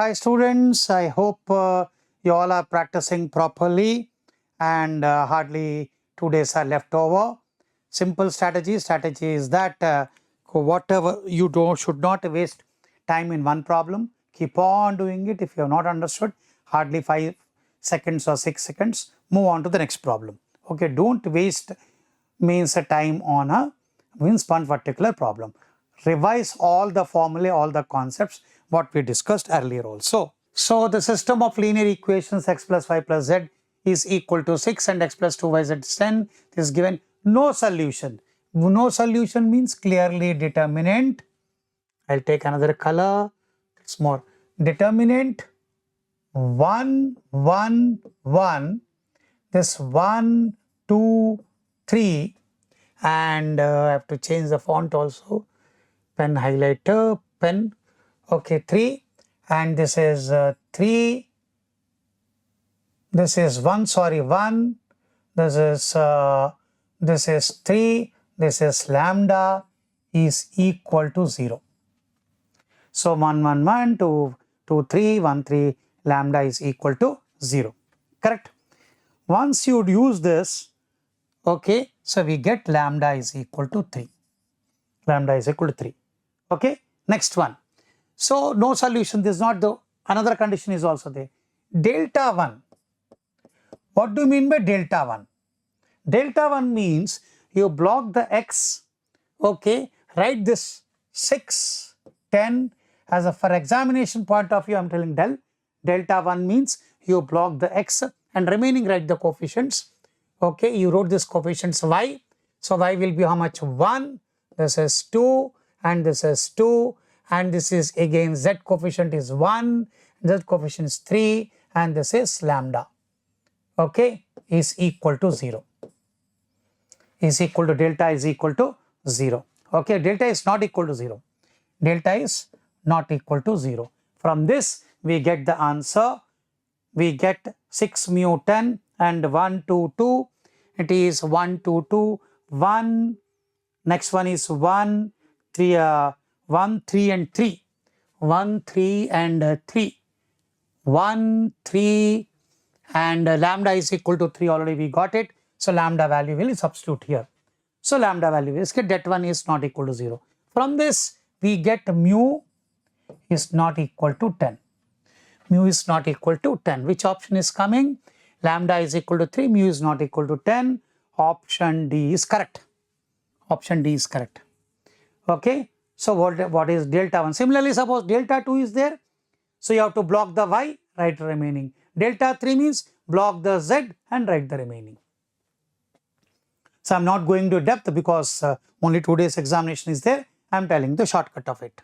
Hi students, I hope you all are practicing properly and hardly 2 days are left over. Simple strategy is that whatever you do should not waste time in one problem. Keep on doing it. If you have not understood, hardly 5 seconds or 6 seconds, move on to the next problem. Okay, don't waste means a time on one particular problem. Revise all the formulae, all the concepts what we discussed earlier also. So the system of linear equations x plus y plus z is equal to 6 and x plus 2yz is 10. This is given. No solution. No solution means clearly determinant. I'll take another color. It's more determinant 1, 1, 1. This 1, 2, 3. And I have to change the font also. Pen highlighter, pen. Okay, 3. And this is 3. This is 1, sorry, 1. This is 3. This is lambda is equal to 0. So 1, 1, 1, 2, 2, 3, 1, 3, lambda is equal to 0. Correct? Once you use this, okay, so we get lambda is equal to 3. Lambda is equal to 3. Okay, next one. So no solution, this is not the, another condition is also there. Delta 1. What do you mean by delta 1? Delta 1 means you block the x, okay, write this 6, 10 as a for examination point of view, I am telling delta 1 means you block the x and remaining write the coefficients. Okay, you wrote this coefficients y. So y will be how much? 1, this is 2 and this is 2 and this is again z coefficient is 1, z coefficient is 3 and this is lambda. Okay, is equal to 0. Is equal to delta is equal to 0. Okay, delta is not equal to 0. Delta is not equal to 0. From this we get the answer. We get 6 mu 10 and 1 2 2. It is 1 2 2 1. Next one is 1 3 1 3 and 3. 1 3 and 3. 1 3 and lambda is equal to 3 already we got it. So lambda value will substitute here. So lambda value is that one is not equal to 0. From this we get mu is not equal to 10. Mu is not equal to 10. Which option is coming? Lambda is equal to 3, mu is not equal to 10. Option D is correct. Option D is correct. Okay. So what is delta 1? Similarly, suppose delta 2 is there. So you have to block the y, write remaining. Delta 3 means block the z and write the remaining. So I am not going to depth because only 2 days examination is there. I am telling the shortcut of it.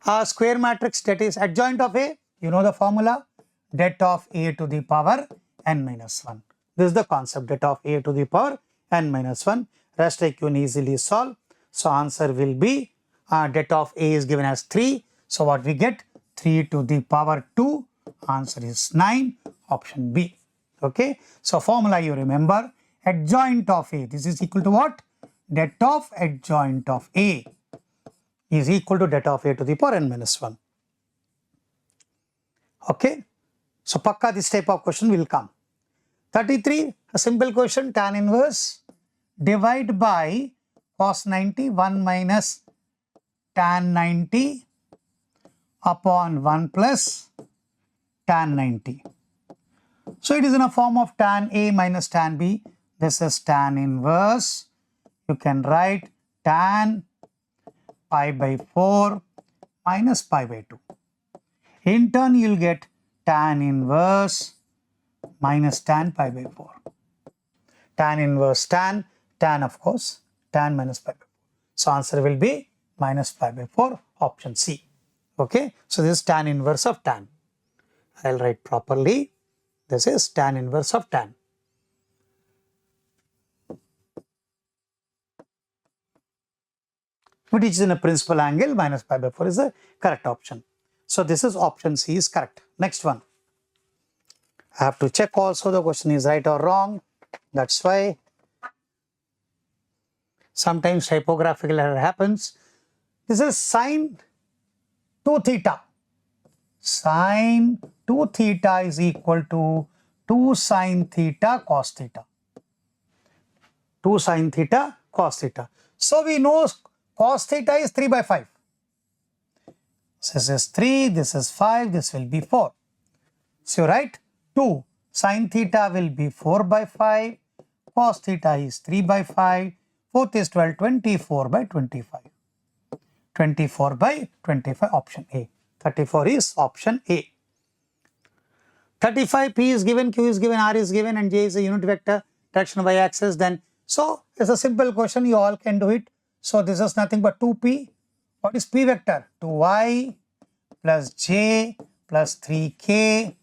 A square matrix that is adjoint of A, you know the formula, det of A to the power n minus 1. This is the concept, det of A to the power n minus 1. Rest I can easily solve. So answer will be det of A is given as 3. So what we get? 3 to the power 2. Answer is 9. Option B. Okay. So formula you remember, adjoint of A. This is equal to what? Det of adjoint of A is equal to det of A to the power n minus 1. Okay. So pakka this type of question will come. 33, a simple question, tan inverse divide by cos 90 1 minus tan 90 upon 1 plus tan 90. So it is in a form of tan A minus tan B. This is tan inverse. You can write tan pi by 4 minus pi by 2. In turn, you will get tan inverse minus tan pi by 4. Tan inverse tan of course, tan minus pi by 4. So answer will be minus pi by 4, option C. Okay, so this is tan inverse of tan. I'll write properly. This is tan inverse of tan. Which is in a principal angle, minus pi by 4 is the correct option. So this is option C is correct. Next one. I have to check also the question is right or wrong. That's why sometimes typographical error happens. This is sine 2 theta. sine 2 theta is equal to 2 sine theta cos theta. 2 sine theta cos theta. So we know cos theta is 3 by 5. This is 3, this is 5, this will be 4. So right, 2 sine theta will be 4 by 5, cos theta is 3 by 5, 4th is 12, 24 by 25. 24 by 25, option A. 34 is option A. 35, P is given, Q is given, R is given, and J is a unit vector, direction y-axis. Then, so it's a simple question, you all can do it. So this is nothing but 2P. What is P vector? 2y plus j plus 3k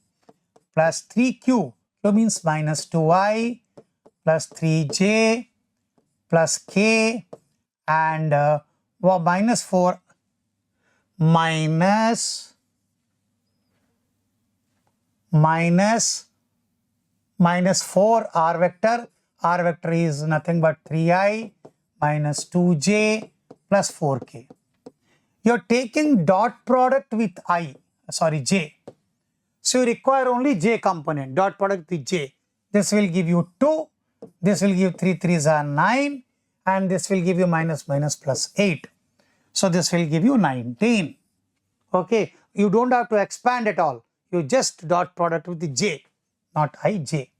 plus 3q. Q means minus 2y plus 3j plus k and minus 4 minus 4 r vector. R vector is nothing but 3i minus 2j plus 4k. You're taking dot product with j. So you require only j component, dot product with j. This will give you 2, this will give 3 3s are 9, and this will give you minus plus 8. So this will give you 19. Okay, you don't have to expand at all. You just dot product with the j, not ij.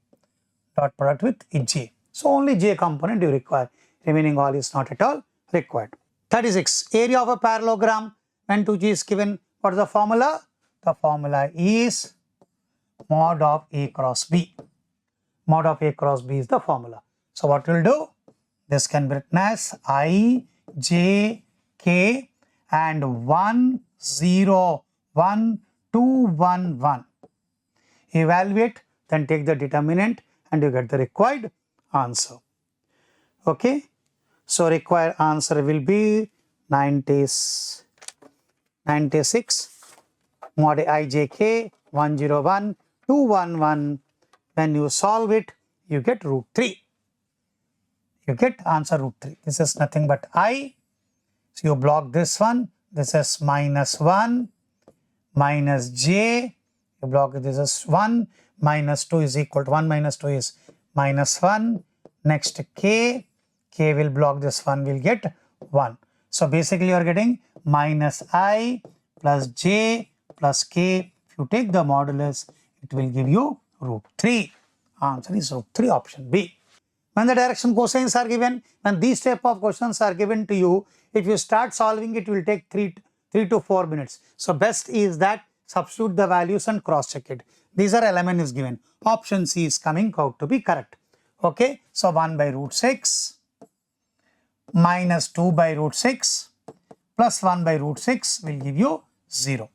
Dot product with j. So only j component you require. Remaining all is not at all required. 36. Area of a parallelogram when 2g is given. What is the formula? The formula is mod of A cross B. Mod of A cross B is the formula. So what we'll do? This can be written as I, J, K and 1, 0, 1, 2, 1, 1. Evaluate, then take the determinant and you get the required answer. Okay. So required answer will be 96 mod ijk 101 211. When you solve it, you get root 3. You get answer root 3. This is nothing but I. So you block this one. This is minus 1 minus j. You block it. This is 1 minus 2 is equal to 1 minus 2 is minus 1. Next k. K will block this one, will get 1. So basically you are getting minus I plus j plus k. If you take the modulus, it will give you root 3. Answer is root 3, option B. When the direction cosines are given, when these type of questions are given to you, if you start solving it will take 3 to 4 minutes. So best is that substitute the values and cross check it. These are element is given. Option C is coming out to be correct. Okay. So 1 by root 6 minus 2 by root 6 plus 1 by root 6 will give you 0.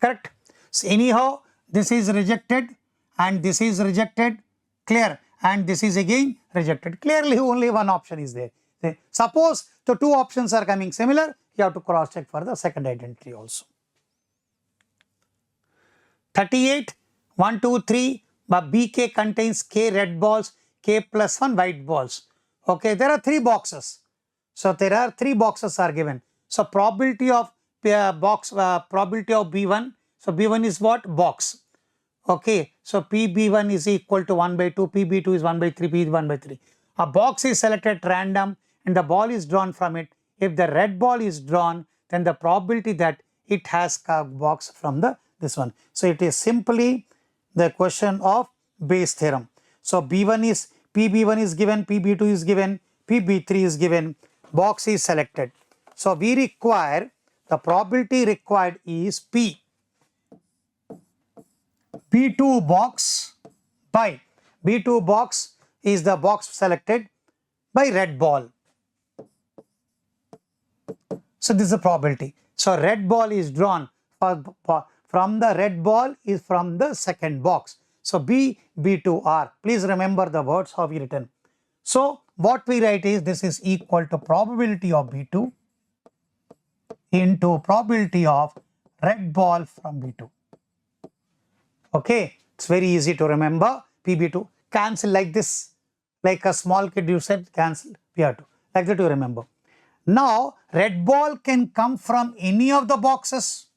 Correct. So anyhow, this is rejected and this is rejected, clear, and this is again rejected. Clearly only one option is there. Suppose the two options are coming similar, you have to cross check for the second identity also. 38, 1, 2, 3, but BK contains K red balls, K plus 1 white balls. Okay, there are 3 boxes. So there are 3 boxes are given. So probability of probability of B1. So B1 is what? Box. Okay, so PB1 is equal to 1 by 2, PB2 is 1 by 3, P is 1 by 3. A box is selected at random and the ball is drawn from it. If the red ball is drawn, then the probability that it has a box from this one. So it is simply the question of base theorem. So PB1 is given, PB2 is given, PB3 is given, box is selected. So we require, the probability required is P. B2 box by B2 box is the box selected by red ball. So this is the probability. So red ball is drawn from the red ball is from the second box. So B2R. Please remember the words how we written. So what we write is this is equal to probability of B2 into probability of red ball from B2. Okay, it's very easy to remember. PB2 cancel like this, like a small kid you said cancel PR2, like that you remember. Now red ball can come from any of the boxes.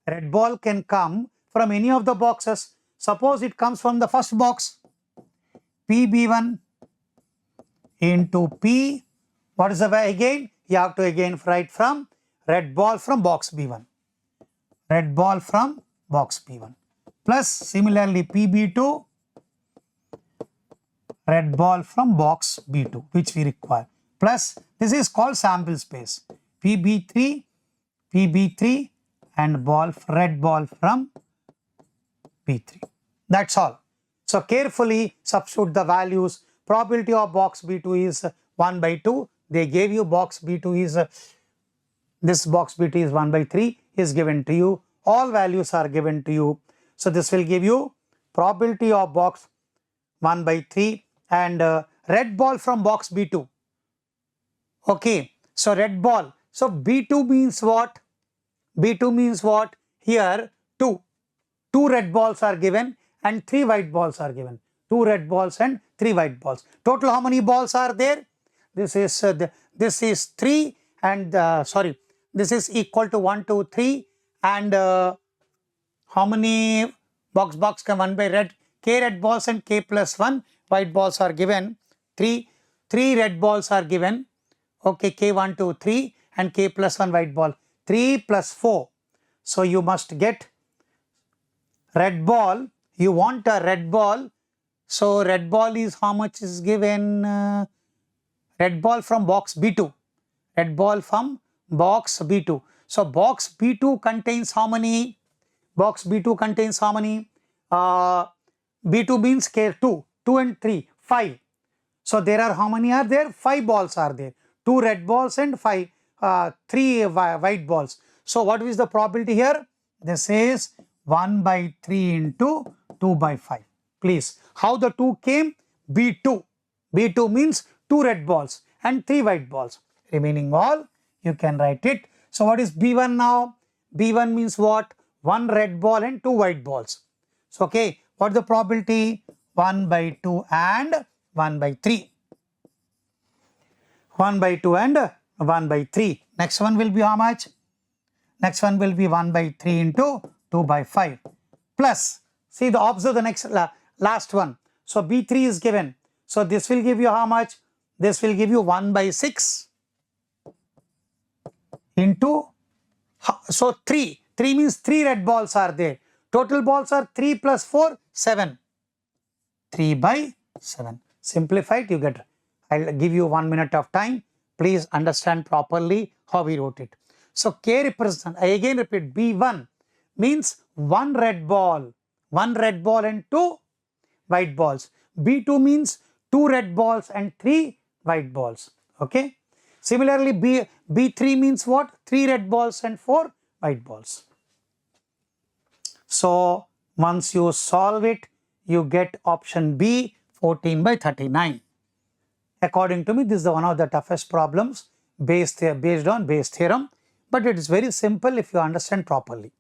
red ball can come from any of the boxes. Suppose it comes from the first box, PB1 into P. What is the way again? You have to again write from red ball from box B1. Red ball from box B1. Plus similarly PB2, red ball from box B2, which we require. Plus this is called sample space. PB3, PB3 and red ball from B3. That's all. So carefully substitute the values. Probability of box B2 is 1 by 2. They gave you box B2 is, this box B2 is 1 by 3 is given to you. All values are given to you. So this will give you probability of box 1 by 3 and red ball from box B2. Okay, so red ball. So B2 means what? B2 means what? Here 2. 2 red balls are given and 3 white balls are given. 2 red balls and 3 white balls. Total how many balls are there? This is 3 and this is equal to 1, 2, 3 and how many box come 1 by red? K red balls and K plus 1 white balls are given. 3 red balls are given. Okay, K 1, 2, 3 and K plus 1 white ball. 3 plus 4. So you must get red ball. You want a red ball. So red ball is how much is given? Red ball from box B2. Red ball from box B2. So box B2 contains how many? Box B2 contains how many? B2 means K 2 and 3, 5. So there are how many are there? 5 balls are there. 2 red balls and 3 white balls. So what is the probability here? This is 1 by 3 into 2 by 5. Please, how the 2 came? B2. B2 means 2 red balls and 3 white balls. Remaining all, you can write it. So what is B1 now? B1 means what? 1 red ball and 2 white balls. So okay, what is the probability? 1 by 2 and 1 by 3. 1 by 2 and 1 by 3. Next one will be how much? Next one will be 1 by 3 into 2 by 5. Plus, see observe the next last one. So B3 is given. So this will give you how much? This will give you 1 by 6 into, so 3. 3 means 3 red balls are there. Total balls are 3 plus 4, 7. 3 by 7. Simplified, you get. I'll give you 1 minute of time. Please understand properly how we wrote it. So K represent, I again repeat, B1 means 1 red ball and 2 white balls. B2 means 2 red balls and 3 white balls. Okay. Similarly, B3 means what? 3 red balls and 4 white balls. So once you solve it, you get option B, 14 by 39. According to me, this is one of the toughest problems based on Bayes theorem, but it is very simple if you understand properly.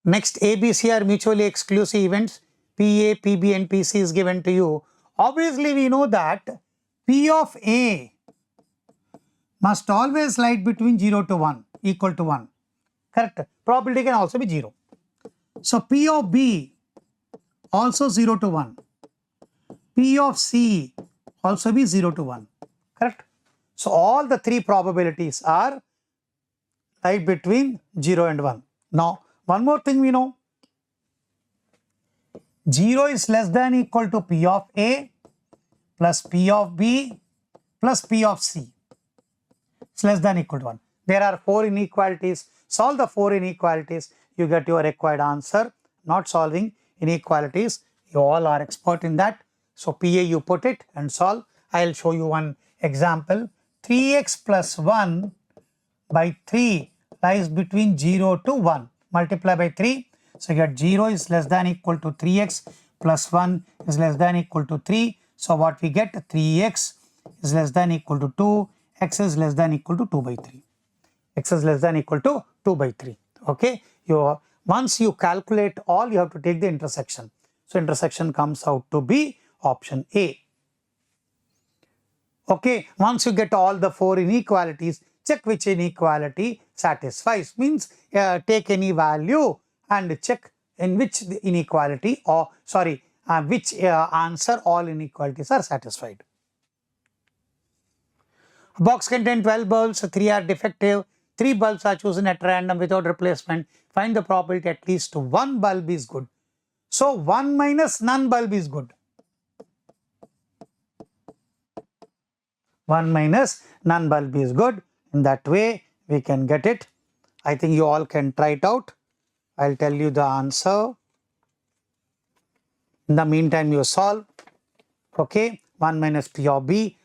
Next, ABC are mutually exclusive events. PA, PB and PC is given to you. Obviously, we know that P of A must always lie between 0 to 1, equal to 1. Correct? Probability can also be 0. So P of B also 0 to 1. P of C also be 0 to 1. Correct? So all the 3 probabilities are lie between 0 and 1. Now, one more thing we know. 0 is less than equal to P of A plus P of B plus P of C. It's less than equal to 1. There are 4 inequalities. Solve the 4 inequalities. You get your required answer. Not solving inequalities. You all are expert in that. So PA you put it and solve. I'll show you one example. 3x plus 1 by 3 lies between 0 to 1. Multiply by 3. So you get 0 is less than equal to 3x plus 1 is less than equal to 3. So what we get? 3x is less than equal to 2. X is less than equal to 2 by 3. X is less than equal to 2 by 3. Okay. Once you calculate all, you have to take the intersection. So intersection comes out to be option A. Okay. Once you get all the 4 inequalities, check which inequality satisfies. Means take any value and check in which the inequality or which answer all inequalities are satisfied. A box contains 12 bulbs, 3 are defective, 3 bulbs are chosen at random without replacement. Find the probability at least one bulb is good. So 1 minus none bulb is good. 1 minus none bulb is good. In that way, we can get it. I think you all can try it out. I'll tell you the answer. In the meantime, you solve. Okay, 1 minus P of B.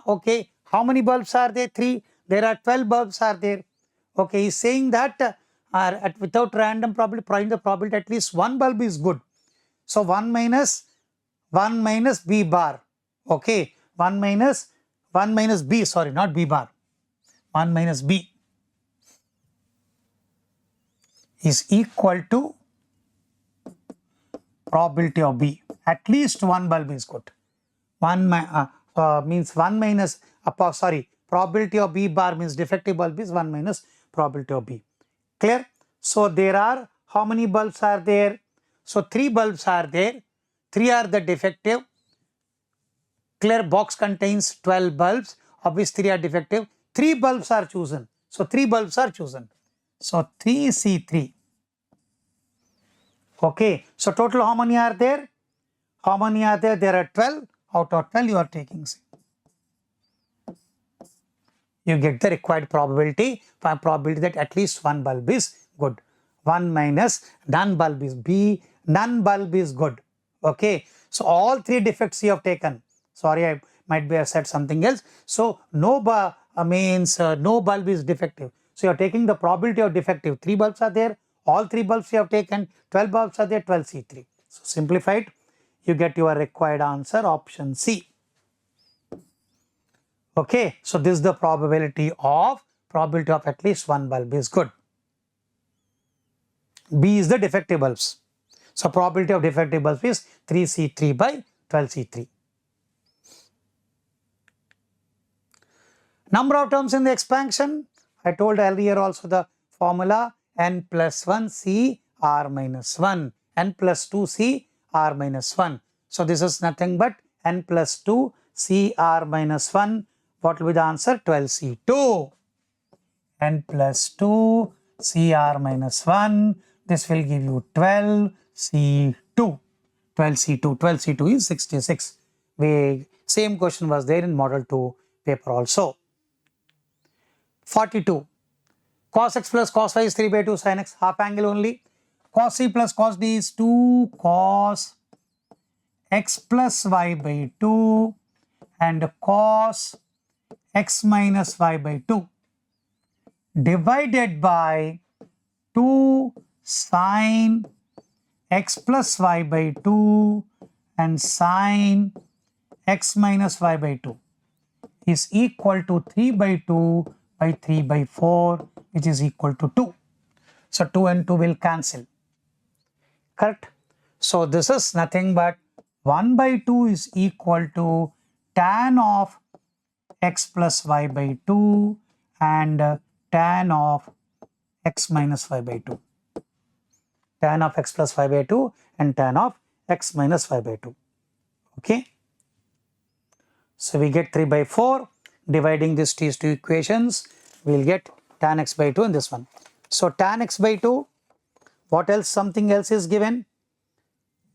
Okay, how many bulbs are there? 3. There are 12 bulbs are there. Okay, he's saying that without random probability, find the probability at least one bulb is good. So 1 minus B bar. Okay, 1 minus B, sorry, not B bar. 1 minus B is equal to probability of B. At least one bulb is good. Means 1 minus, probability of B bar means defective bulb is 1 minus probability of B. Clear? So there are, how many bulbs are there? So 3 bulbs are there. 3 are the defective. Clear, box contains 12 bulbs, of which 3 are defective. 3 bulbs are chosen. So 3 bulbs are chosen. So 3C3. Okay, so total how many are there? How many are there? There are 12. Out of 12 you are taking C. You get the required probability that at least one bulb is good. 1 minus none bulb is B. None bulb is good. Okay, so all 3 defects you have taken. Sorry, I might be have said something else. So no bulb no bulb is defective. So you are taking the probability of defective. 3 bulbs are there. All 3 bulbs you have taken. 12 bulbs are there. 12C3. So simplified, you get your required answer, option C. Okay, so this is the probability of at least one bulb is good. B is the defective bulbs. So probability of defective bulbs is 3C3 by 12C3. Number of terms in the expansion. I told earlier also the formula n plus 1 C r minus 1, n plus 2 C r minus 1. So this is nothing but n plus 2 C r minus 1. What will be the answer? 12C2. N plus 2 CR minus 1. This will give you 12C2. 12C2 is 66. Same question was there in model 2 paper also. 42. Cos x plus cos y is 3 by 2 sin x, half angle only. Cos c plus cos d is 2 cos x plus y by 2 and cos x minus y by 2 divided by 2 sin x plus y by 2 and sin x minus y by 2 is equal to 3 by 2 by 3 by 4, which is equal to 2. So 2 and 2 will cancel. Correct? So this is nothing but 1 by 2 is equal to tan of x plus y by 2 and tan of x minus y by 2. Tan of x plus y by 2 and tan of x minus y by 2. Okay. So we get 3 by 4. Dividing these two equations, we will get tan x by 2 in this one. So tan x by 2, what else? Something else is given?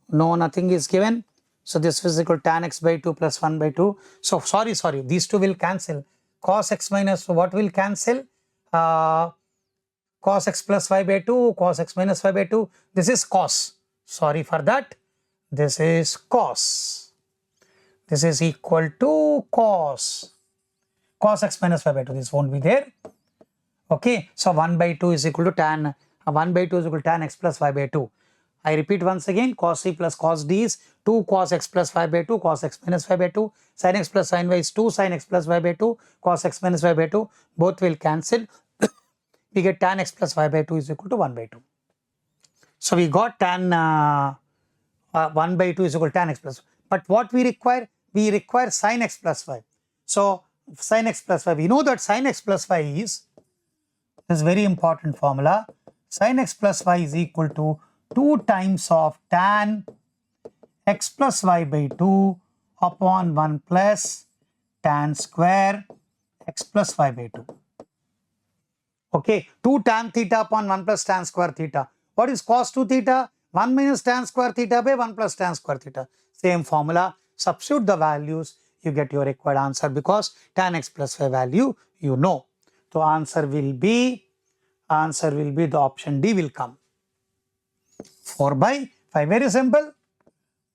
No, nothing is given. So this is equal to tan x by 2 plus 1 by 2. So sorry, these two will cancel. Cos x minus, what will cancel? Cos x plus y by 2, cos x minus y by 2. This is cos. Sorry for that. This is cos. This is equal to cos. Cos x minus y by 2. This won't be there. Okay. So 1 by 2 is equal to tan. 1 by 2 is equal to tan x plus y by 2. I repeat once again, cos c plus cos d is 2 cos x plus y by 2, cos x minus y by 2, sin x plus sin y is 2 sin x plus y by 2, cos x minus y by 2, both will cancel. We get tan x plus y by 2 is equal to 1 by 2. So we got tan 1 by 2 is equal to tan x plus y. But what we require? We require sin x plus y. So sin x plus y, we know that sin x plus y is this very important formula. sin x plus y is equal to 2 times of tan x plus y by 2 upon 1 plus tan square x plus y by 2. Okay, 2 tan theta upon 1 plus tan square theta. What is cos 2 theta? 1 minus tan square theta by 1 plus tan square theta. Same formula. Substitute the values, you get your required answer because tan x plus y value you know. So answer will be the option D will come. 4 by 5. Very simple.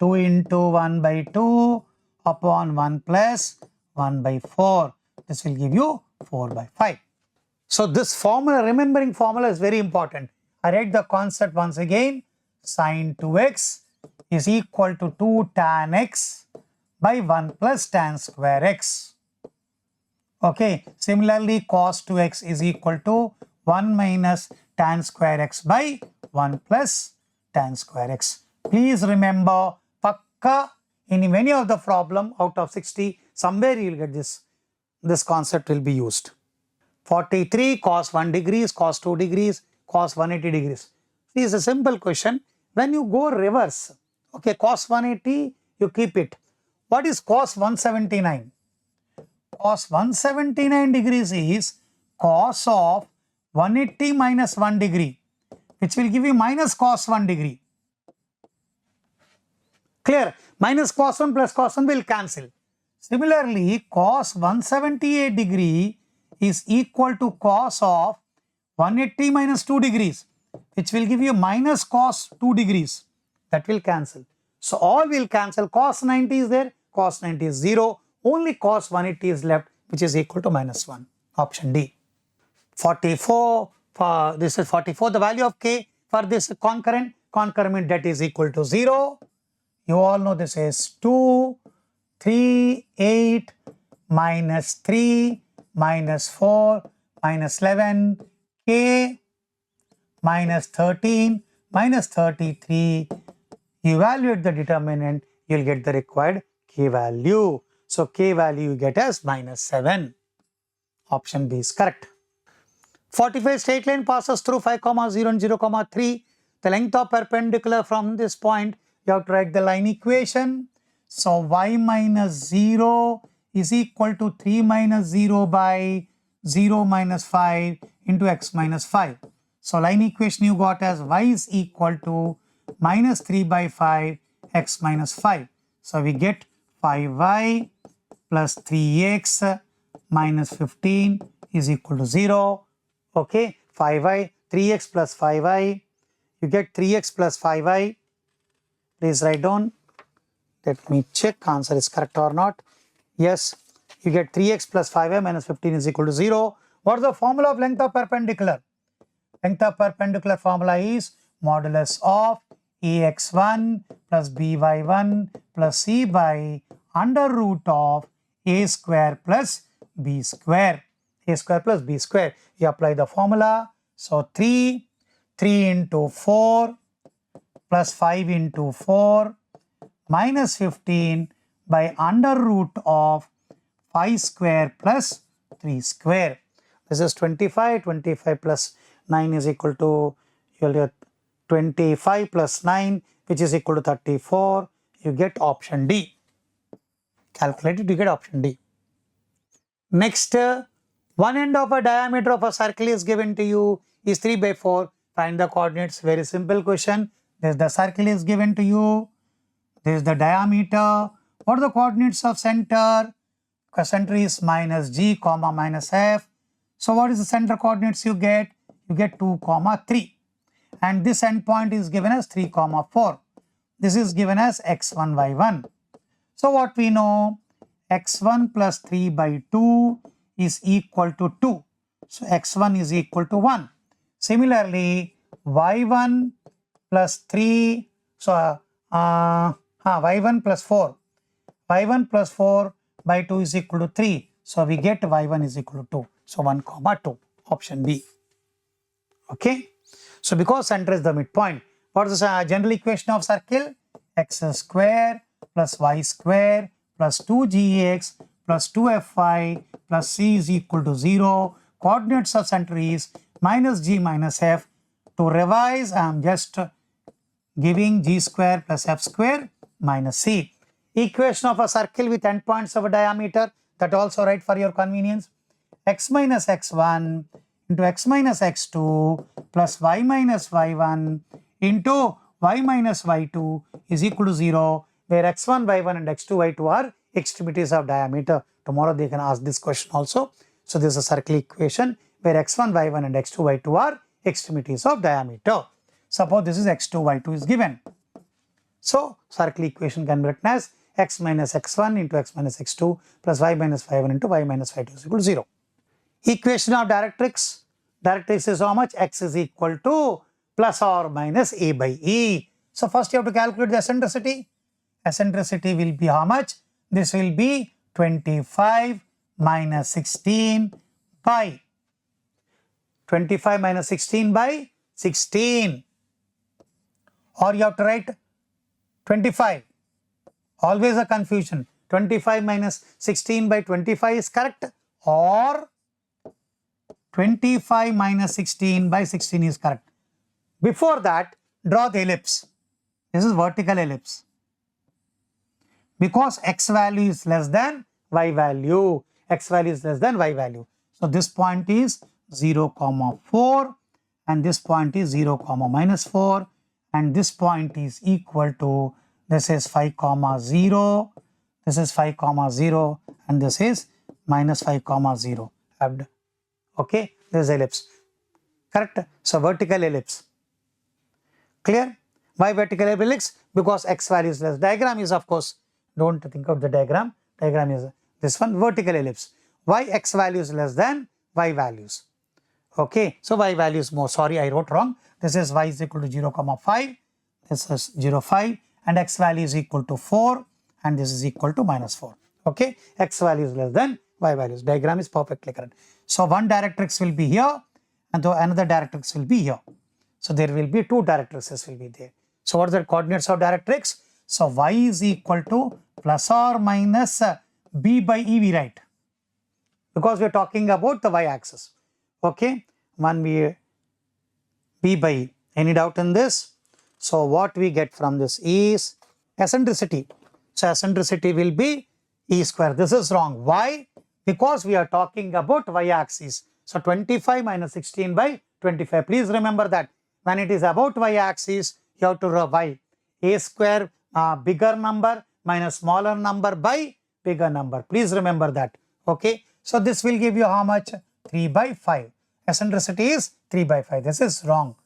2 into 1 by 2 upon 1 plus 1 by 4. This will give you 4 by 5. So this formula, remembering formula is very important. I write the concept once again. Sin 2x is equal to 2 tan x by 1 plus tan square x. Okay. Similarly, cos 2x is equal to 1 minus tan square x by 1 plus tan square x. Please remember, pakka in many of the problem out of 60, somewhere you will get this concept will be used. 43 cos 1 degrees, cos 2 degrees, cos 180 degrees. This is a simple question. When you go reverse, okay, cos 180, you keep it. What is cos 179? Cos 179 degrees is cos of 180 minus 1 degree, which will give you minus cos 1 degree. Clear? Minus cos 1 plus cos 1 will cancel. Similarly, cos 178 degree is equal to cos of 180 minus 2 degrees, which will give you minus cos 2 degrees. That will cancel. So all will cancel. Cos 90 is there, cos 90 is 0. Only cos 180 is left, which is equal to minus 1. Option D. 44, this is 44. The value of k for this concurrent means that is equal to 0. You all know this is 2, 3, 8, minus 3, minus 4, minus 11, k, minus 13, minus 33. Evaluate the determinant, you will get the required k value. So k value you get as minus 7. Option B is correct. 45 straight line passes through 5, 0 and 0, 3. The length of perpendicular from this point, you have to write the line equation. So y minus 0 is equal to 3 minus 0 by 0 minus 5 into x minus 5. So line equation you got as y is equal to minus 3 by 5 x minus 5. So we get 5y plus 3x minus 15 is equal to 0. Okay, 5y, 3x plus 5y, you get 3x plus 5y. Please write down. Let me check answer is correct or not. Yes, you get 3x plus 5y minus 15 is equal to 0. What is the formula of length of perpendicular? Length of perpendicular formula is modulus of ax1 plus by1 plus c by under root of a square plus b square. A square plus b square. You apply the formula. So 3 into 4 plus 5 into 4 minus 15 by under root of 5 square plus 3 square. This is 25. 25 plus 9 is equal to, you will get 25 plus 9, which is equal to 34. You get option D. Calculate it, you get option D. Next, one end of a diameter of a circle is given to you is 3 by 4. Find the coordinates. Very simple question. This the circle is given to you. This is the diameter. What are the coordinates of center? The center is minus g comma minus f. So what is the center coordinates you get? You get 2 comma 3. And this endpoint is given as 3 comma 4. This is given as x1 y1. So what we know? x1 plus 3 by 2 is equal to 2. So x1 is equal to 1. Similarly, y1 plus 3, so y1 plus 4. y1 plus 4 by 2 is equal to 3. So we get y1 is equal to 2. So 1 comma 2. Option B. Okay. So because center is the midpoint, what is the general equation of circle? X square plus y square plus 2gx plus 2fy plus c is equal to 0. Coordinates of center is minus g minus f. To revise, I am just giving g square plus f square minus c. Equation of a circle with endpoints of a diameter, that also write for your convenience. X minus x1 into x minus x2 plus y minus y1 into y minus y2 is equal to 0, where x1, y1 and x2, y2 are extremities of diameter. Tomorrow they can ask this question also. So this is a circle equation where x1, y1 and x2, y2 are extremities of diameter. Suppose this is x2, y2 is given. So circle equation can be written as x minus x1 into x minus x2 plus y minus y1 into y minus y2 is equal to 0. Equation of directrix. Directrix is how much? X is equal to plus or minus a by e. So first you have to calculate the eccentricity. Eccentricity will be how much? This will be 25 minus 16 by 25 minus 16 by 16. Or you have to write 25. Always a confusion. 25 minus 16 by 25 is correct, or 25 minus 16 by 16 is correct. Before that, draw the ellipse. This is vertical ellipse. Because x value is less than y value. X value is less than y value. So this point is 0, 4 and this point is 0, minus 4 and this point is equal to, this is 5, 0, this is 5, 0 and this is minus 5, 0. Okay, this is ellipse. Correct? So vertical ellipse. Clear? Why vertical ellipse? Because x value is less. Diagram is, of course, don't think of the diagram. Diagram is this one, vertical ellipse. Why x value is less than y values? Okay, so y value is more. Sorry, I wrote wrong. This is y is equal to 0, 5. This is 0, 5 and x value is equal to 4 and this is equal to minus 4. Okay, x value is less than y values. Diagram is perfectly correct. So one directrix will be here and another directrix will be here. So there will be two directrices will be there. So what are the coordinates of directrix? So y is equal to plus or minus b by e we write, because we are talking about the y axis. Okay, one b by e. Any doubt in this? So what we get from this is eccentricity. So eccentricity will be e square. This is wrong. Why? Because we are talking about y axis. So 25 minus 16 by 25. Please remember that when it is about y axis, you have to write a square bigger number minus smaller number by bigger number. Please remember that. Okay. So this will give you how much? 3 by 5. Eccentricity is 3 by 5. This is wrong.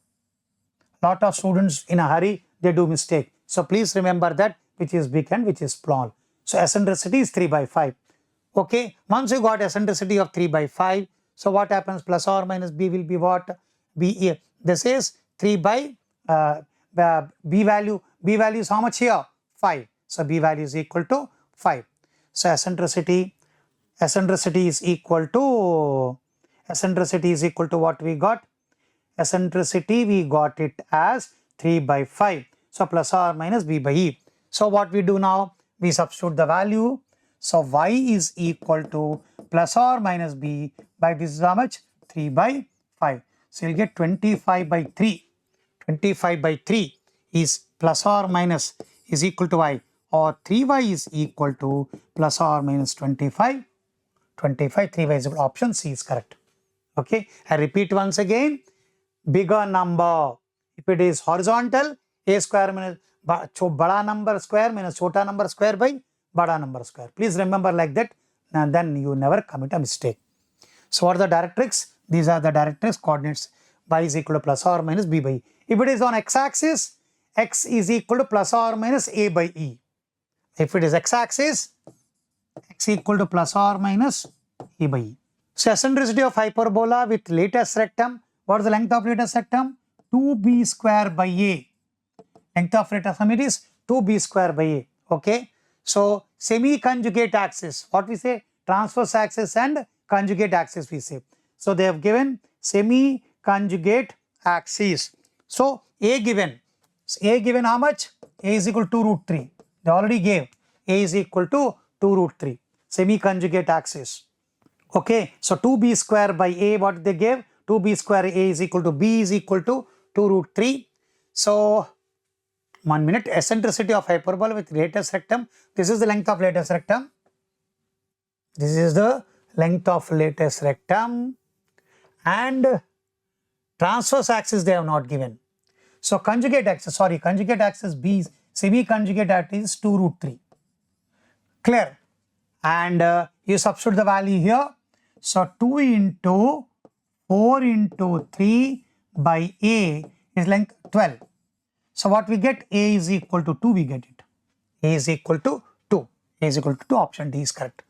Lot of students in a hurry, they do mistake. So please remember that which is big and which is small. So eccentricity is 3 by 5. Okay. Once you got eccentricity of 3 by 5, so what happens? Plus or minus b will be what? B. This is 3 by b value. B value is how much here? 5. So b value is equal to 5. So eccentricity is equal to what we got? Eccentricity we got it as 3 by 5. So plus or minus b by e. So what we do now? We substitute the value. So y is equal to plus or minus b by this is how much? 3 by 5. So you'll get 25 by 3. 25 by 3 is plus or minus is equal to y, or 3y is equal to plus or minus 25. 25, 3y is equal to option C is correct. Okay, I repeat once again. Bigger number, if it is horizontal, a square minus bada number square minus chota number square by bada number square. Please remember like that, and then you never commit a mistake. So what are the directrix? These are the directrix coordinates. Y is equal to plus or minus b by e. If it is on x-axis, x is equal to plus or minus a by e. If it is x-axis, x equal to plus or minus a by e. So eccentricity of hyperbola with latest rectum. What is the length of latest rectum? 2b square by a. Length of latest rectum is 2b square by a. Okay. So semi-conjugate axis. What we say? Transverse axis and conjugate axis we say. So they have given semi-conjugate axis. So a given. So a given how much? A is equal to root 3. They already gave. A is equal to 2 root 3. Semi-conjugate axis. Okay. So 2b square by a, what they gave? 2b square a is equal to b is equal to 2 root 3. So 1 minute, eccentricity of hyperbola with latest rectum. This is the length of latest rectum. This is the length of latest rectum, and transverse axis they have not given. So conjugate axis B, semi-conjugate axis is 2 root 3. Clear? And you substitute the value here. So 2 into 4 into 3 by A is length 12. So what we get, A is equal to 2, we get it. A is equal to 2. A is equal to 2, option D is correct.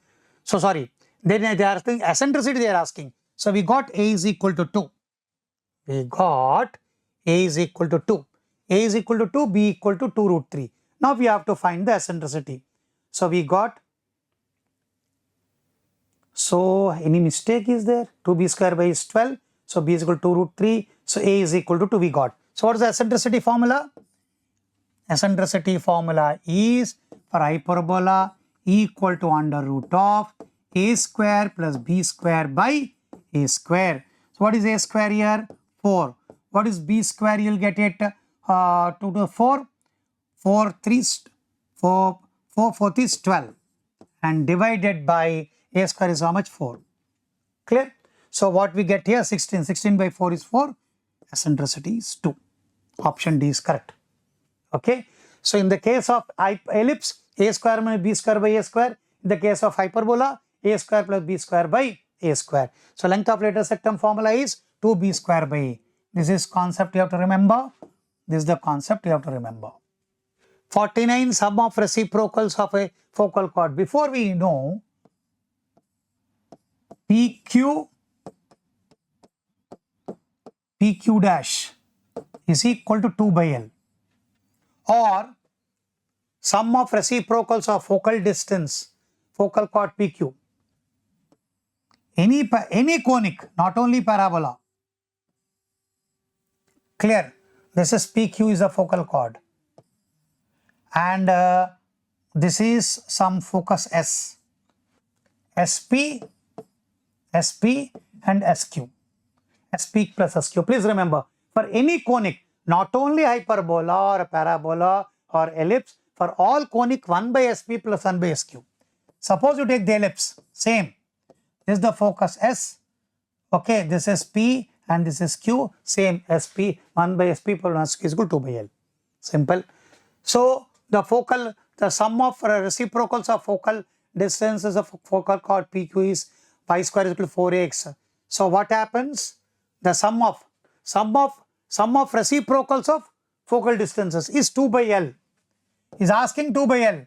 So sorry, then they are asking eccentricity, they are asking. So we got A is equal to 2. We got A is equal to 2. A is equal to 2, B equal to 2 root 3. Now we have to find the eccentricity. So we got, so any mistake is there? 2b square by is 12. So B is equal to 2 root 3. So A is equal to 2 we got. So what is the eccentricity formula? Eccentricity formula is for hyperbola equal to under root of A square plus B square by A square. So what is A square here? 4. What is B square? You'll get it 2 to 4. 4 fourth is 12. And divided by A square is how much? 4. Clear? So what we get here? 16. 16 by 4 is 4. Eccentricity is 2. Option D is correct. Okay. So in the case of ellipse, A square minus B square by A square. In the case of hyperbola, A square plus B square by A square. So length of latest rectum formula is 2B square by A. This is concept you have to remember. This is the concept you have to remember. 49, sum of reciprocals of a focal chord. Before we know, PQ dash is equal to 2 by L, or sum of reciprocals of focal distance, focal chord PQ. Any conic, not only parabola. Clear? This is PQ is a focal chord, and this is some focus S, SP and SQ. SP plus SQ. Please remember, for any conic, not only hyperbola or parabola or ellipse, for all conic 1 by SP plus 1 by SQ. Suppose you take the ellipse, same. This is the focus S. Okay, this is P and this is Q, same SP, 1 by SP plus 1 SQ is equal to 2 by L. Simple. So the sum of reciprocals of focal distances of focal chord PQ is pi square is equal to 4ax. So what happens? The sum of reciprocals of focal distances is 2 by L. Is asking 2 by L.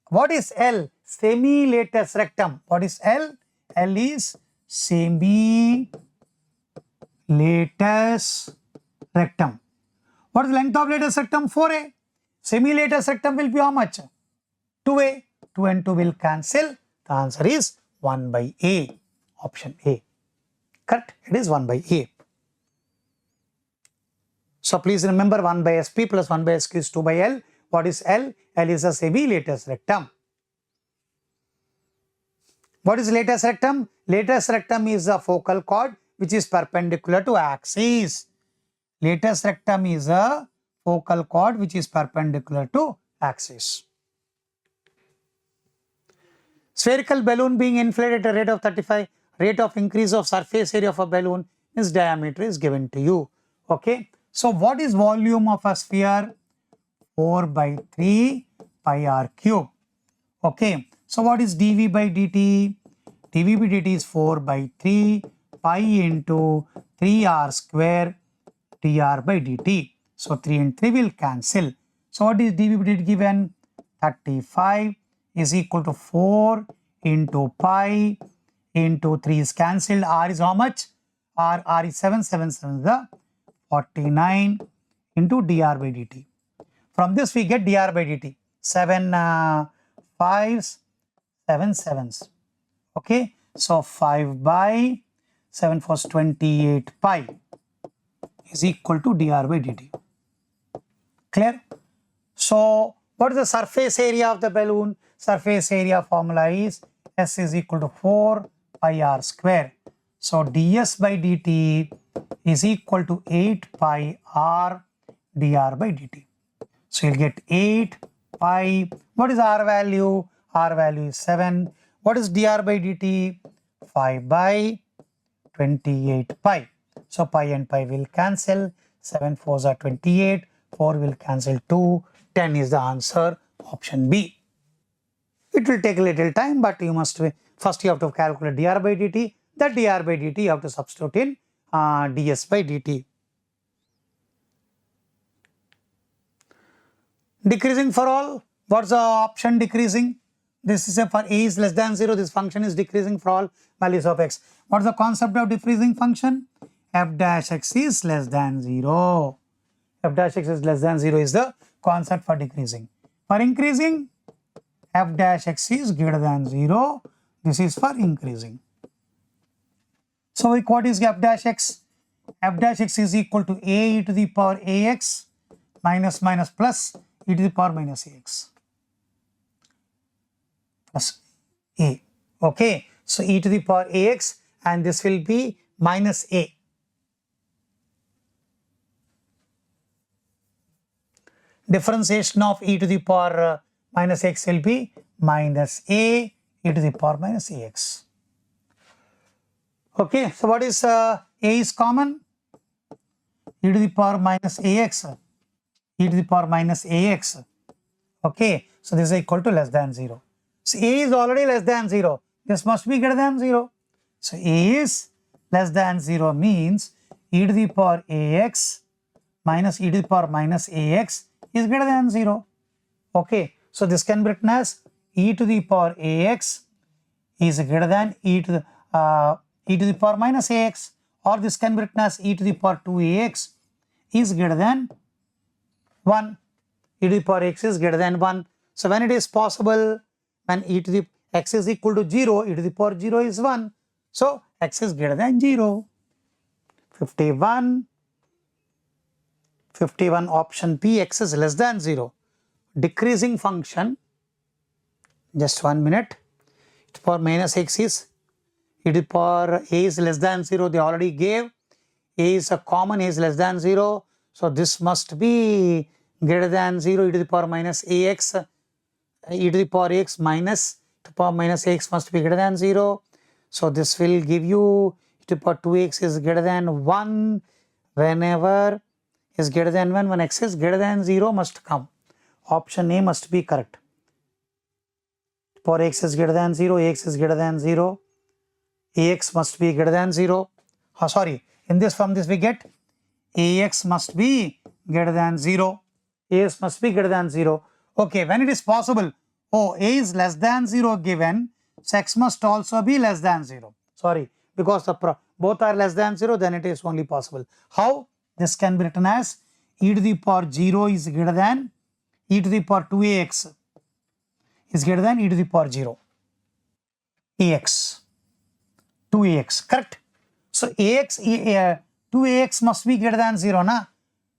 What is L? Semi-latest rectum. What is L? L is semi-latest rectum. What is the length of latest rectum? 4a. Semi-latest rectum will be how much? 2a. 2 and 2 will cancel. The answer is 1 by A. Option A. Correct? It is 1 by A. So please remember 1 by SP plus 1 by SQ is 2 by L. What is L? L is a semi-latest rectum. What is latest rectum? Latest rectum is a focal chord which is perpendicular to axis. Latest rectum is a focal chord which is perpendicular to axis. Spherical balloon being inflated at a rate of 35, rate of increase of surface area of a balloon, its diameter is given to you. Okay. So what is volume of a sphere? 4 by 3 pi r cube. Okay. So what is dV by dt? dV by dt is 4 by 3 pi into 3r square dr by dt. So 3 and 3 will cancel. So what is dV by dt given? 35 is equal to 4 into pi into 3 is cancelled. R is how much? R is 7 is the 49 into dr by dt. From this we get dr by dt. 7 5s, 7 7s. Okay. So 5 by 7 4 28 pi is equal to dr by dt. Clear? So what is the surface area of the balloon? Surface area formula is S is equal to 4 pi r square. So ds by dt is equal to 8 pi r dr by dt. So you'll get 8 pi, what is r value? R value is 7. What is dr by dt? 5 by 28 pi. So pi and pi will cancel. 7 4s are 28. 4 will cancel 2. 10 is the answer, option B. It will take a little time, but you must first you have to calculate dr by dt. That dr by dt you have to substitute in ds by dt. Decreasing for all. What's the option decreasing? This is for a is less than 0. This function is decreasing for all values of x. What's the concept of decreasing function? F dash x is less than 0. F dash x is less than 0 is the concept for decreasing. For increasing, f dash x is greater than 0. This is for increasing. So what is f dash x? F dash x is equal to a e to the power ax minus plus e to the power minus ax plus a. Okay, so e to the power ax, and this will be minus a. Differentiation of e to the power minus x will be minus a e to the power minus ax. Okay, so what is a is common? E to the power minus ax, e to the power minus ax. Okay, so this is equal to less than 0. So a is already less than 0. This must be greater than 0. So a is less than 0 means e to the power ax minus e to the power minus ax is greater than 0. Okay, so this can be written as e to the power ax is greater than e to the power minus ax, or this can be written as e to the power 2ax is greater than 1. E to the power x is greater than 1. So when it is possible, when e to the x is equal to 0, e to the power 0 is 1. So x is greater than 0. 51 option P, x is less than 0. Decreasing function, just 1 minute, e to the power minus x is e to the power a is less than 0, they already gave. A is a common, a is less than 0. So this must be greater than 0, e to the power minus ax, e to the power x minus e to the power minus x must be greater than 0. So this will give you e to the power 2x is greater than 1 whenever is greater than 1, when x is greater than 0 must come. Option A must be correct. For x is greater than 0, ax is greater than 0, ax must be greater than 0. In this, from this we get ax must be greater than 0. Ax must be greater than 0. Okay, when it is possible, a is less than 0 given, so x must also be less than 0. Because both are less than 0, then it is only possible. How? This can be written as e to the power 0 is greater than e to the power 2ax is greater than e to the power 0. ax, 2ax, correct? So 2ax must be greater than 0, na?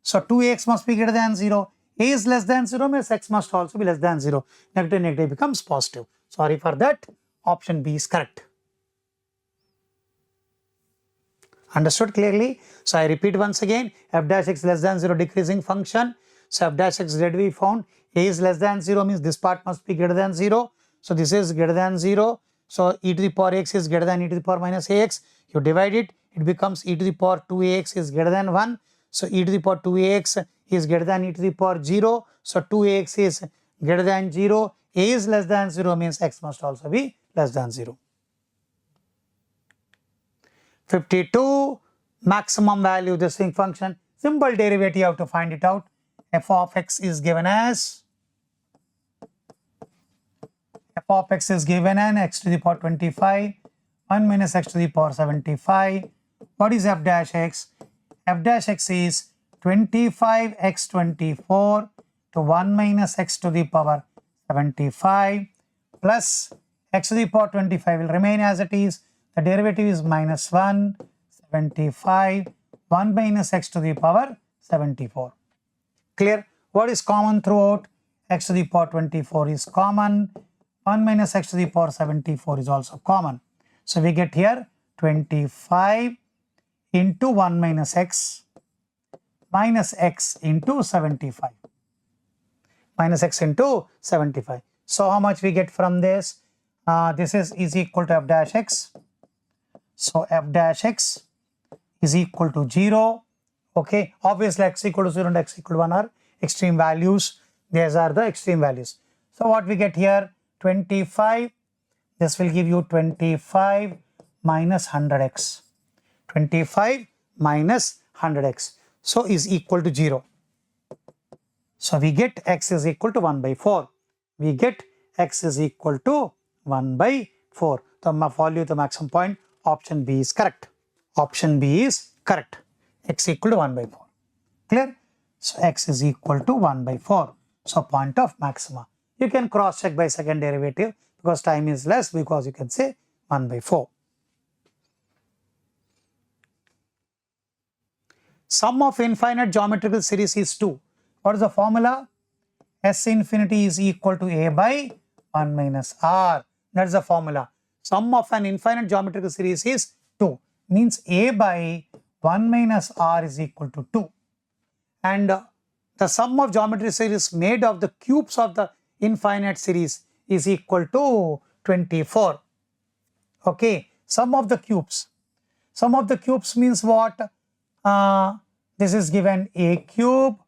So 2ax must be greater than 0. A is less than 0 means x must also be less than 0. Negative becomes positive. Sorry for that. Option B is correct. Understood clearly? So I repeat once again, f dash x less than 0 decreasing function. So f dash x did we found a is less than 0 means this part must be greater than 0. So this is greater than 0. So e to the power x is greater than e to the power minus ax. You divide it, it becomes e to the power 2ax is greater than 1. So e to the power 2ax is greater than e to the power 0. So 2ax is greater than 0. A is less than 0 means x must also be less than 0. 52, maximum value this thing function. Simple derivative you have to find it out. F of x is given as x to the power 25, 1 minus x to the power 75. What is f dash x? F dash x is 25x24 to 1 minus x to the power 75 plus x to the power 25 will remain as it is. The derivative is minus 1, 75, 1 minus x to the power 74. Clear? What is common throughout? X to the power 24 is common. 1 minus x to the power 74 is also common. So we get here 25 into 1 minus x into 75. Minus x into 75. So how much we get from this? This is equal to f dash x. So f dash x is equal to 0. Okay, obviously x equal to 0 and x equal to 1 are extreme values. These are the extreme values. So what we get here? 25. This will give you 25 minus 100x. 25 minus 100x. So is equal to 0. So we get x is equal to 1 by 4. We get x is equal to 1 by 4. The value of the maximum point, option B is correct. Option B is correct. X equal to 1 by 4. Clear? So x is equal to 1 by 4. So point of maxima. You can cross check by second derivative because time is less, because you can say 1 by 4. Sum of infinite geometrical series is 2. What is the formula? S infinity is equal to A by 1 minus R. That is the formula. Sum of an infinite geometrical series is 2. Means A by 1 minus R is equal to 2. And the sum of geometry series made of the cubes of the infinite series is equal to 24. Okay, sum of the cubes. Sum of the cubes means what? This is given A cube,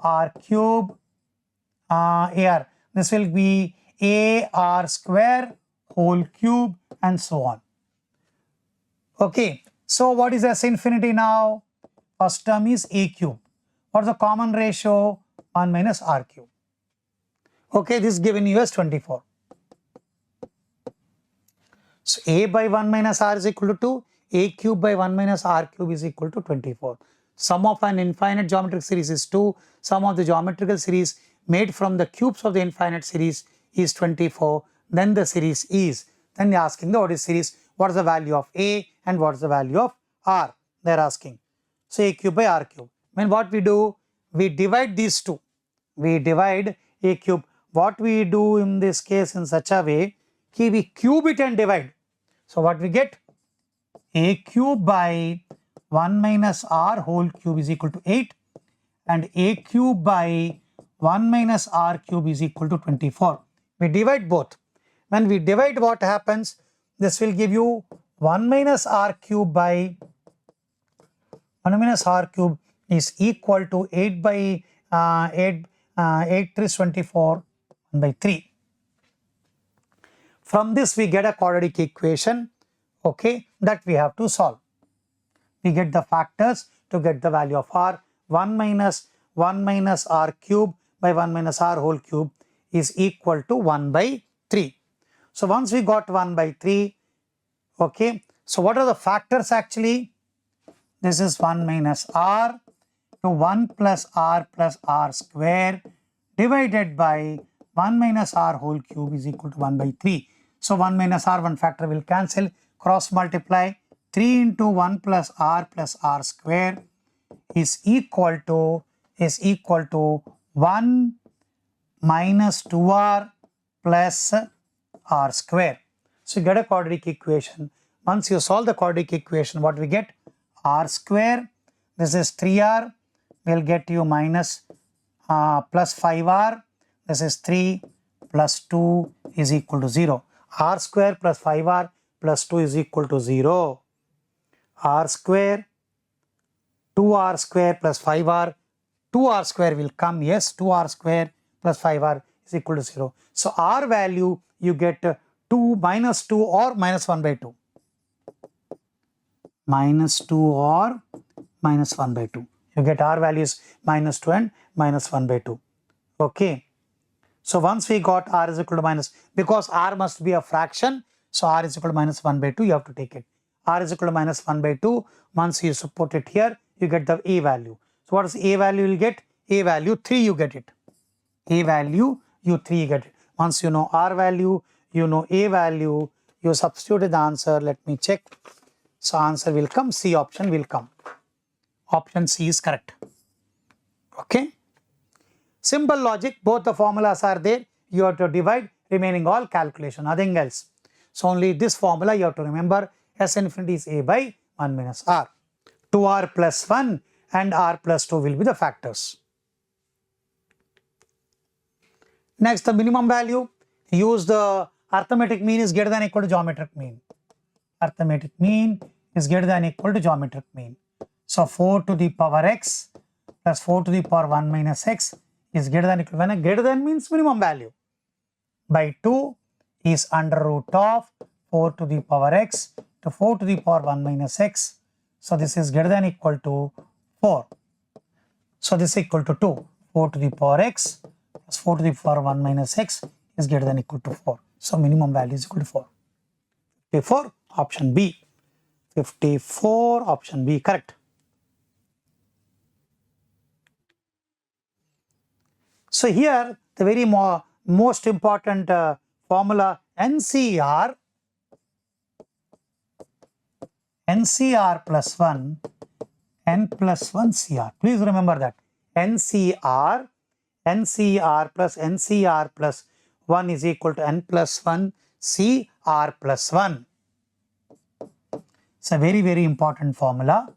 R cube, AR. This will be AR square, whole cube, and so on. Okay, so what is S infinity now? First term is A cube. What's the common ratio? 1 minus R cube. Okay, this is given you as 24. So A by 1 minus R is equal to 2. A cube by 1 minus R cube is equal to 24. Sum of an infinite geometric series is 2. Sum of the geometrical series made from the cubes of the infinite series is 24. Then the series is. Then they are asking what is series, what is the value of A and what is the value of R. They are asking. So A cube by R cube. When what we do? We divide these two. We divide A cube. What we do in this case in such a way, we cube it and divide. So what we get? A cube by 1 minus R whole cube is equal to 8, and A cube by 1 minus R cube is equal to 24. We divide both. When we divide, what happens? This will give you 1 minus R cube by 1 minus R cube is equal to 8 by 8 is 24 1 by 3. From this we get a quadratic equation, okay, that we have to solve. We get the factors to get the value of R. 1 minus R cube by 1 minus R whole cube is equal to 1 by 3. So once we got 1 by 3, okay, so what are the factors actually? This is 1 minus R to 1 plus R square divided by 1 minus R whole cube is equal to 1 by 3. So 1 minus R, one factor will cancel, cross multiply. 3 into 1 plus R square is equal to 1 minus 2R plus R square. So you get a quadratic equation. Once you solve the quadratic equation, what we get? R square, this is 3R, will get you minus plus 5R, this is 3 plus 2 is equal to 0. R square plus 5R plus 2 is equal to 0. R square, 2R square plus 5R, 2R square will come, yes, 2R square plus 5R is equal to 0. So R value you get 2 minus 2 or minus 1 by 2. Minus 2 or minus 1 by 2. You get R values minus 2 and minus 1 by 2. Okay. So once we got R is equal to minus, because R must be a fraction, so R is equal to minus 1 by 2, you have to take it. R is equal to minus 1 by 2. Once you put it here, you get the A value. So what is A value you will get? A value 3 you get it. A value you 3 you get it. Once you know R value, you know A value, you substitute the answer. Let me check. So answer will come, C option will come. Option C is correct. Okay. Simple logic, both the formulas are there. You have to divide, remaining all calculation, nothing else. So only this formula you have to remember. S infinity is A by 1 minus r. 2r plus 1 and r plus 2 will be the factors. Next, the minimum value. Use the arithmetic mean is greater than or equal to geometric mean. Arithmetic mean is greater than or equal to geometric mean. So 4 to the power x plus 4 to the power 1 minus x is greater than or equal to, when a greater than means minimum value, by 2 is under root of 4 to the power x to 4 to the power 1 minus x. So this is greater than or equal to 4. So this is equal to 2. 4 to the power x plus 4 to the power 1 minus x is greater than or equal to 4. So minimum value is equal to 4. 54, option B. 54, option B, correct. So here the very most important formula NCR plus 1 n plus 1 CR. Please remember that NCR plus 1 is equal to n plus 1 CR plus 1. It's a very, very important formula.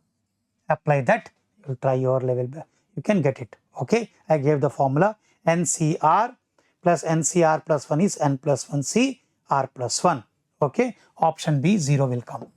Apply that, you'll try your level, you can get it. Okay, I gave the formula NCR plus 1 is n plus 1 CR plus 1. Okay, option B, 0 will come.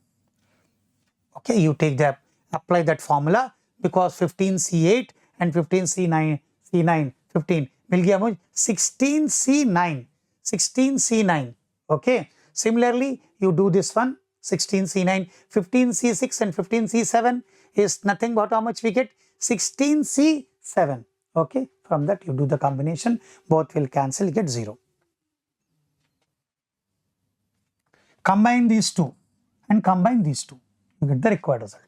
Okay, you take that, apply that formula, because 15C8 and 15C9 15 will give 16C9. Okay, similarly you do this one 16C9, 15C6 and 15C7 is nothing but how much we get? 16C7. Okay, from that you do the combination, both will cancel, you get 0. Combine these two and combine these two, you get the required result.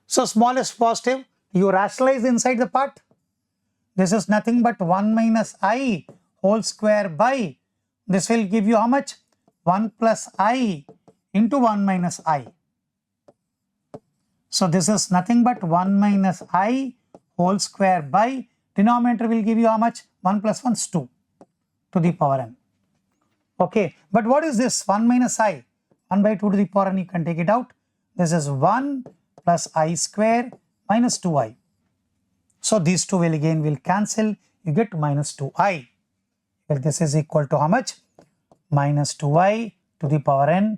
So smallest positive, you rationalize inside the part. This is nothing but 1 minus I whole square by, this will give you how much? 1 plus I into 1 minus I. So this is nothing but 1 minus I whole square by, denominator will give you how much? 1 plus 1 is 2 to the power n. Okay, but what is this? 1 minus I, 1 by 2 to the power n, you can take it out. This is 1 plus I square minus 2I. So these two will again will cancel, you get minus 2I. Well, this is equal to how much? Minus 2I to the power n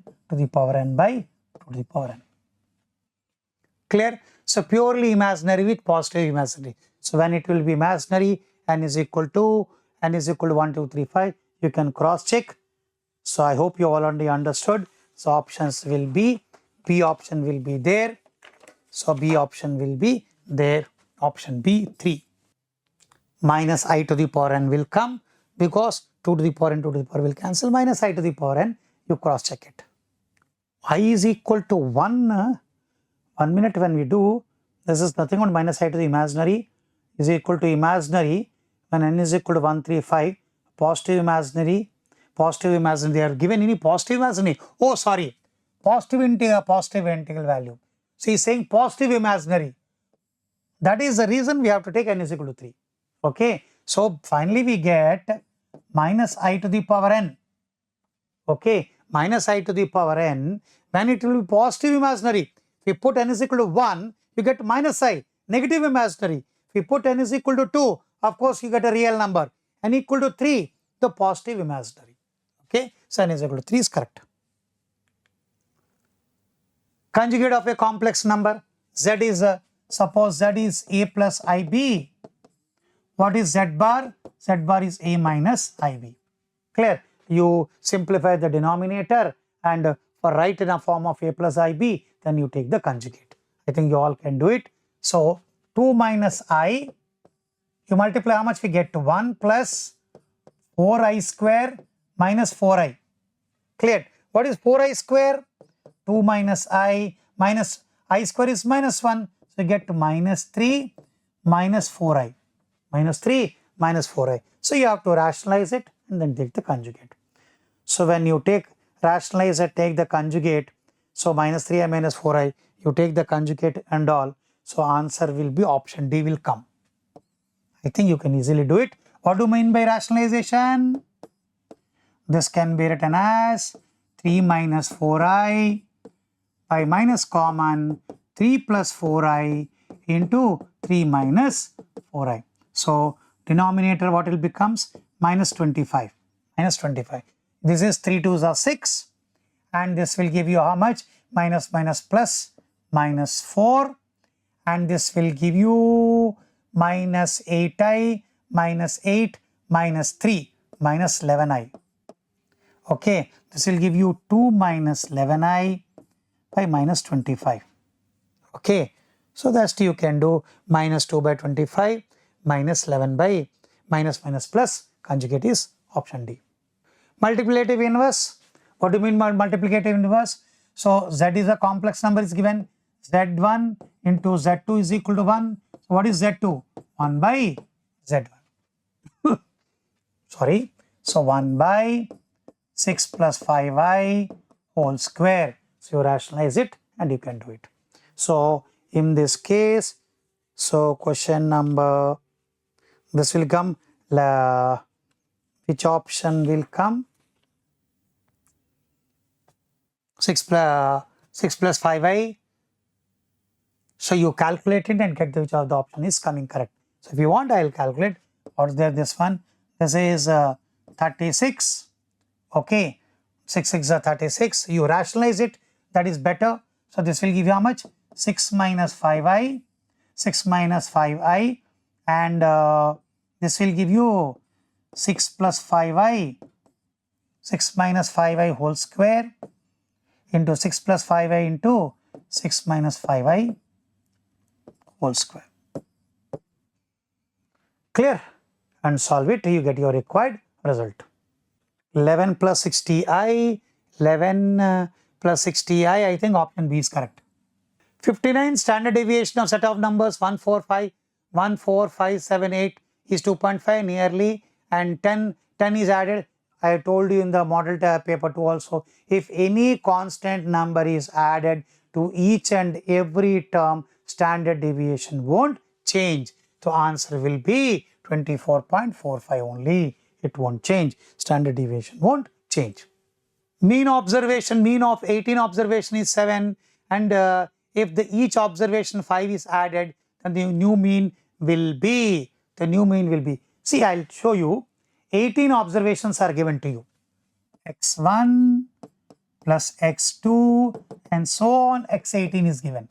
by 2 to the power n. Clear? So purely imaginary with positive imaginary. So when it will be imaginary, n is equal to 1, 2, 3, 5, you can cross check. So I hope you all already understood. So options will be, B option will be there. So B option will be there, option B 3. Minus I to the power n will come, because 2 to the power n, 2 to the power will cancel, minus I to the power n, you cross check it. I is equal to 1, 1 minute when we do, this is nothing but minus I to the imaginary is equal to imaginary, when n is equal to 1, 3, 5, positive imaginary, they are given any positive imaginary, oh sorry, positive integral value. So he is saying positive imaginary. That is the reason we have to take n is equal to 3. Okay, so finally we get minus I to the power n. Okay, minus I to the power n, when it will be positive imaginary. If we put n is equal to 1, you get minus I, negative imaginary. If we put n is equal to 2, of course you get a real number. N equal to 3, the positive imaginary. Okay, so n is equal to 3 is correct. Conjugate of a complex number, z is, suppose z is a plus ib. What is z bar? Z bar is a minus ib. Clear? You simplify the denominator and for write in a form of a plus ib, then you take the conjugate. I think you all can do it. So 2 minus I, you multiply how much we get to 1 plus 4i square minus 4i. Clear? What is 4i square? 2 minus I square is minus 1. So you get to minus 3 minus 4i. Minus 3 minus 4i. So you have to rationalize it and then take the conjugate. So when you rationalize it, take the conjugate. So minus 3i minus 4i, you take the conjugate and all. So answer will be option D will come. I think you can easily do it. What do you mean by rationalization? This can be written as 3 minus 4i 5 minus common, 3 plus 4i into 3 minus 4i. So denominator what will becomes? Minus 25. Minus 25. This is 3 2s are 6 and this will give you how much? Minus minus plus minus 4 and this will give you minus 8i minus 8 minus 3 minus 11i. Okay, this will give you 2 minus 11i by minus 25. Okay, so that's you can do minus 2 by 25 minus 11 by minus minus plus conjugate is option D. Multiplicative inverse. What do you mean by multiplicative inverse? So z is a complex number is given. Z1 into Z2 is equal to 1. So what is Z2? 1 by Z1. Sorry. So 1 by 6 plus 5i whole square. So you rationalize it and you can do it. So in this case, so question number, this will come, which option will come? 6 plus 5i. So you calculate it and get which of the option is coming correct. So if you want, I will calculate. What's there? This one. This is 36. Okay. 6 6 are 36. You rationalize it. That is better. So this will give you how much? 6 minus 5i. 6 minus 5i. And this will give you 6 plus 5i. 6 minus 5i whole square into 6 plus 5i into 6 minus 5i whole square. Clear? And solve it, you get your required result. 11 plus 60i, 11 plus 60i, I think option B is correct. 59, standard deviation of set of numbers 1, 4, 5, 1, 4, 5, 7, 8 is 2.5 nearly, and 10 is added. I told you in the model paper 2 also, if any constant number is added to each and every term, standard deviation won't change. So answer will be 24.45 only. It won't change. Standard deviation won't change. Mean observation, mean of 18 observation is 7, and if each observation 5 is added, then the new mean will be, see, I'll show you. 18 observations are given to you. x1 plus x2 and so on, x18 is given.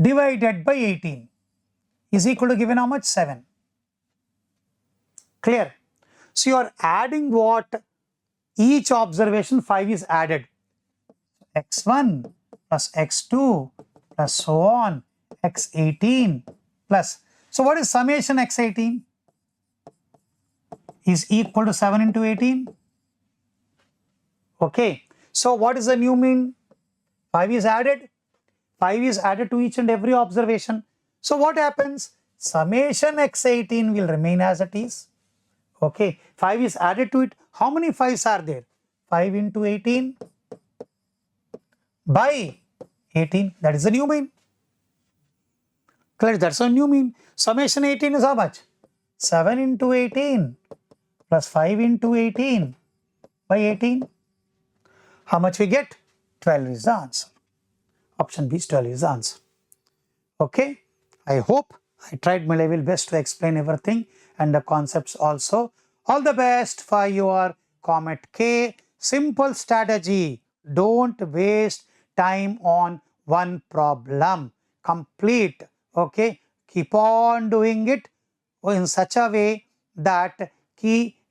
Divided by 18 is equal to given how much? 7. Clear? So you are adding what? Each observation 5 is added. x1 plus x2 plus so on, x18 plus. So what is summation x18? Is equal to 7 into 18. Okay. So what is the new mean? 5 is added. 5 is added to each and every observation. So what happens? Summation x18 will remain as it is. Okay. 5 is added to it. How many 5s are there? 5 into 18 by 18. That is the new mean. Clear? That's a new mean. Summation 18 is how much? 7 into 18 plus 5 into 18 by 18. How much we get? 12 is the answer. Option B is 12 is the answer. Okay. I hope I tried my level best to explain everything and the concepts also. All the best for your COMEDK. Simple strategy. Don't waste time on one problem. Complete. Okay. Keep on doing it in such a way that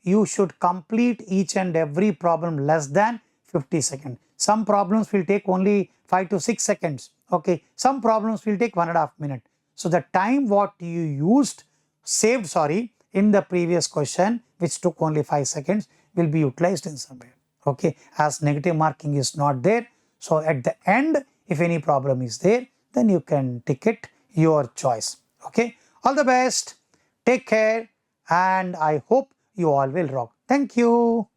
you should complete each and every problem less than 50 seconds. Some problems will take only 5 to 6 seconds. Okay. Some problems will take 1.5 minutes. So the time what you saved in the previous question, which took only 5 seconds, will be utilized in some way. Okay. As negative marking is not there. So at the end, if any problem is there, then you can tick it your choice. Okay. All the best. Take care. And I hope you all will rock. Thank you.